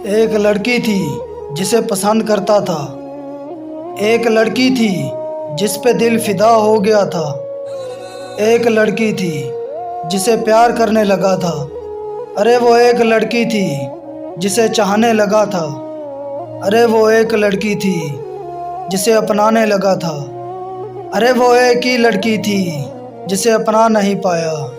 एक लड़की थी जिसे पसंद करता था। एक लड़की थी जिस पे दिल फिदा हो गया था। एक लड़की थी जिसे प्यार करने लगा था। अरे वो एक लड़की थी जिसे चाहने लगा था। अरे वो एक लड़की थी जिसे अपनाने लगा था। अरे वो एक ही लड़की थी जिसे अपना नहीं पाया।